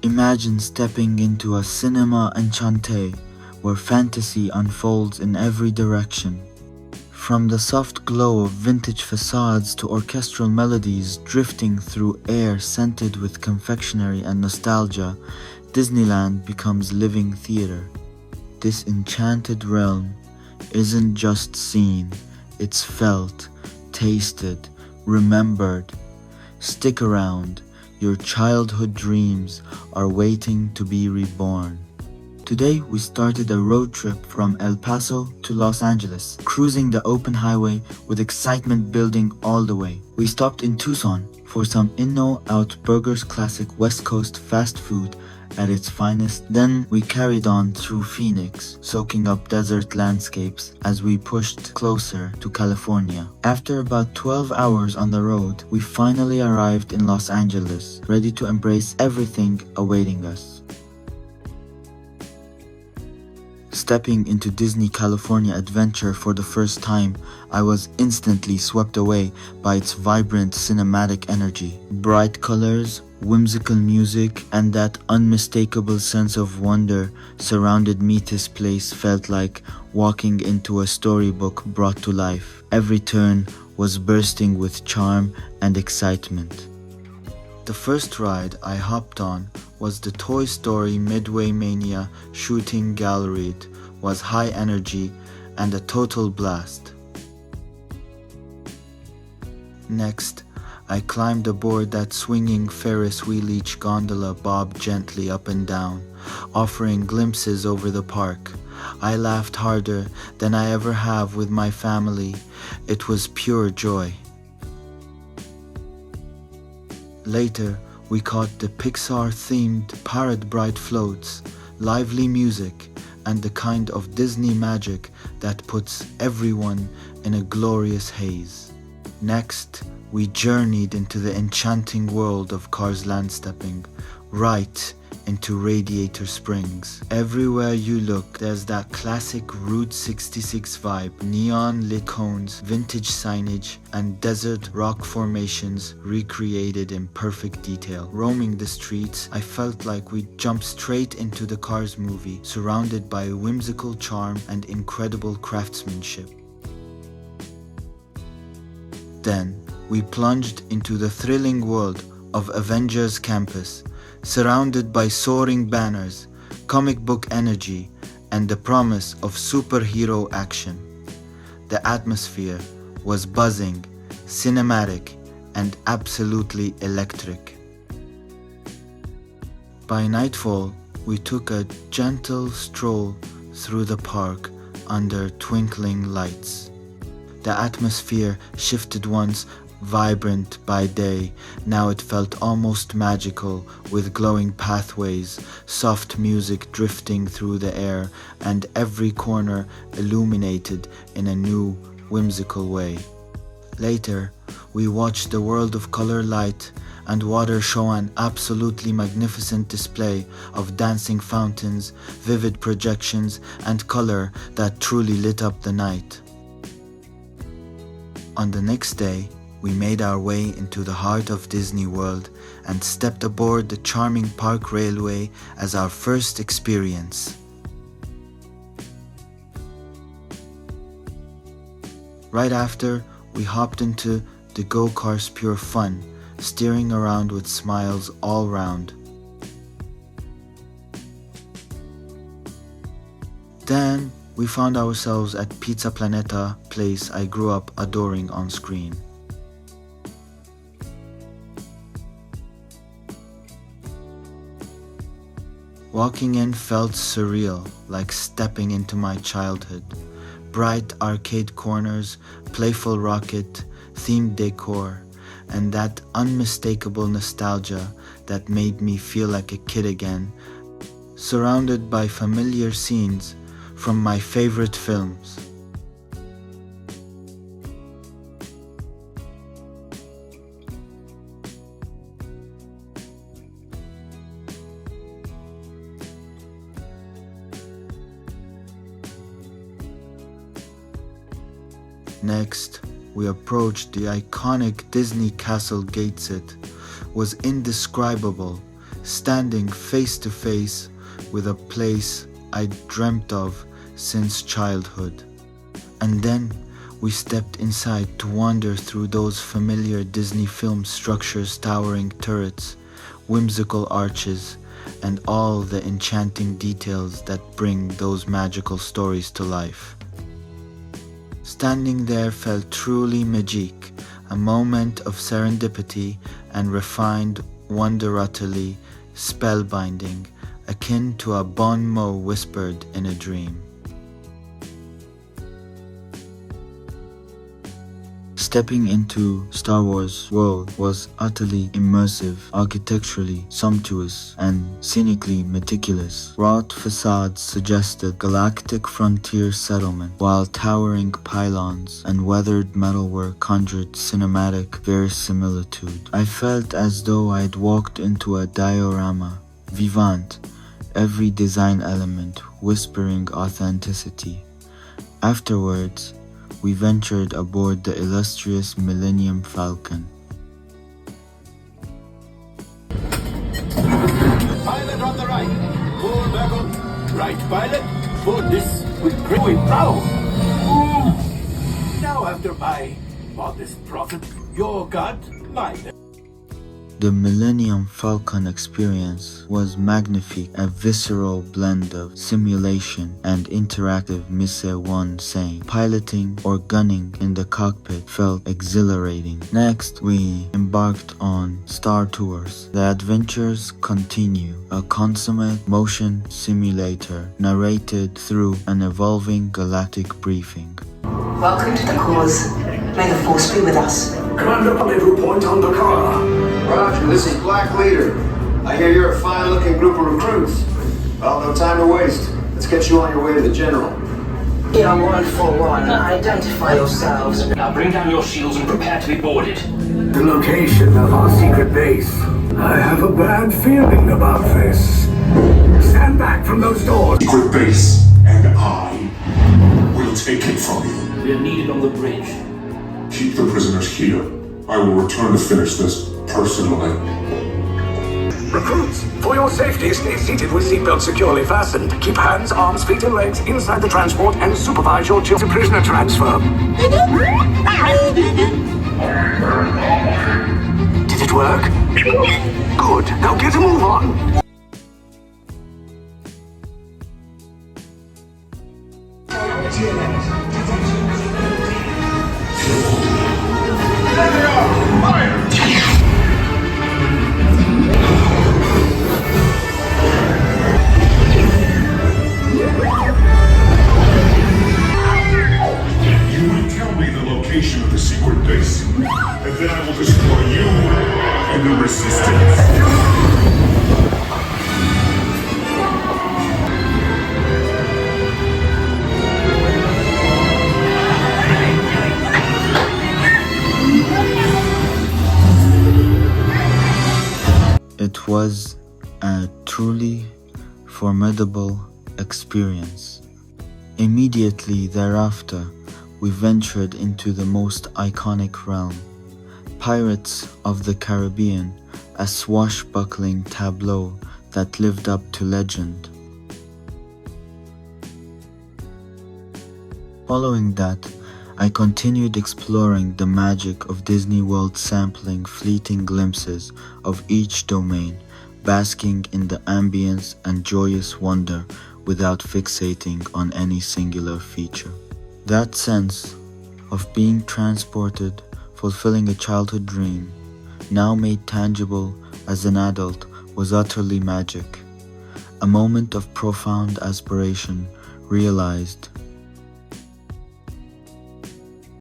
Imagine stepping into a cinema enchanté where fantasy unfolds in every direction. From the soft glow of vintage facades to orchestral melodies drifting through air scented with confectionery and nostalgia, Disneyland becomes living theater. This enchanted realm isn't just seen, it's felt, tasted, remembered. Stick around, your childhood dreams are waiting to be reborn. Today we started a road trip from El Paso to Los Angeles, cruising the open highway with excitement building all the way. We stopped in Tucson for some in-no-out burgers, classic West Coast fast food at its finest. Then we carried on through Phoenix, soaking up desert landscapes as we pushed closer to California. After about 12 hours on the road, we finally arrived in Los Angeles, ready to embrace everything awaiting us. Stepping into Disney California Adventure for the first time, I was instantly swept away by its vibrant cinematic energy. Bright colors, whimsical music, and that unmistakable sense of wonder surrounded me. This place felt like walking into a storybook brought to life. Every turn was bursting with charm and excitement. The first ride I hopped on was the Toy Story Midway Mania shooting gallery. It was high energy and a total blast. Next, I climbed aboard that swinging Ferris wheel. Each gondola bobbed gently up and down, offering glimpses over the park. I laughed harder than I ever have with my family. It was pure joy. Later, we caught the Pixar-themed Parrot Bright floats, lively music, and the kind of Disney magic that puts everyone in a glorious haze. Next, we journeyed into the enchanting world of Cars Landstepping, right into Radiator Springs. Everywhere you look, there's that classic Route 66 vibe, neon lit cones, vintage signage, and desert rock formations recreated in perfect detail. Roaming the streets, I felt like we jumped straight into the Cars movie, surrounded by whimsical charm and incredible craftsmanship. Then, we plunged into the thrilling world of Avengers Campus, surrounded by soaring banners, comic book energy, and the promise of superhero action. The atmosphere was buzzing, cinematic, and absolutely electric. By nightfall, we took a gentle stroll through the park under twinkling lights. The atmosphere shifted once vibrant by day, now it felt almost magical, with glowing pathways, soft music drifting through the air, and every corner illuminated in a new, whimsical way. Later, we watched the world of color, light, and water show an absolutely magnificent display of dancing fountains, vivid projections, and color that truly lit up the night. On the next day, we made our way into the heart of Disney World and stepped aboard the charming park railway as our first experience. Right after, we hopped into the Go-Karts Pure Fun, steering around with smiles all round. Then, we found ourselves at Pizza Planeta, place I grew up adoring on screen. Walking in felt surreal, like stepping into my childhood. Bright arcade corners, playful rocket, themed decor, and that unmistakable nostalgia that made me feel like a kid again, surrounded by familiar scenes from my favorite films. Next, we approached the iconic Disney Castle gates. It was indescribable, standing face to face with a place I dreamt of since childhood. And then we stepped inside to wander through those familiar Disney film structures, towering turrets, whimsical arches, and all the enchanting details that bring those magical stories to life. Standing there felt truly magique, a moment of serendipity and refined wonder, utterly spellbinding, akin to a bon mot whispered in a dream. Stepping into Star Wars world was utterly immersive, architecturally sumptuous, and scenically meticulous. Wrought facades suggested galactic frontier settlement, while towering pylons and weathered metalwork conjured cinematic verisimilitude. I felt as though I'd walked into a diorama, vivant, every design element whispering authenticity. Afterwards, we ventured aboard the illustrious Millennium Falcon. Pilot on the right, full level, right pilot, for this with great proud. Now after my modest profit, your God, mine. The Millennium Falcon experience was magnifique, a visceral blend of simulation and interactive mise-en-scène. Piloting or gunning in the cockpit felt exhilarating. Next, we embarked on Star Tours. The adventures continue, a consummate motion simulator narrated through an evolving galactic briefing. Welcome to the cause. May the Force be with us. Commander, rendezvous point on Dakar. Roger, this is Black Leader. I hear you're a fine-looking group of recruits. Well, no time to waste. Let's get you on your way to the General. Here, 141. Identify yourselves. Now bring down your shields and prepare to be boarded. The location of our secret base. I have a bad feeling about this. Stand back from those doors. Secret base, and I will take it from you. We are needed on the bridge. Keep the prisoners here. I will return to finish this personally. Recruits, for your safety, stay seated with seatbelts securely fastened. Keep hands, arms, feet, and legs inside the transport and supervise your children prisoner transfer. Did it work? Good. Now get a move on. Of the secret base, and then I will destroy you and the resistance. It was a truly formidable experience. Immediately thereafter, we ventured into the most iconic realm, Pirates of the Caribbean, a swashbuckling tableau that lived up to legend. Following that, I continued exploring the magic of Disney World, sampling fleeting glimpses of each domain, basking in the ambience and joyous wonder without fixating on any singular feature. That sense of being transported, fulfilling a childhood dream, now made tangible as an adult, was utterly magic. A moment of profound aspiration realized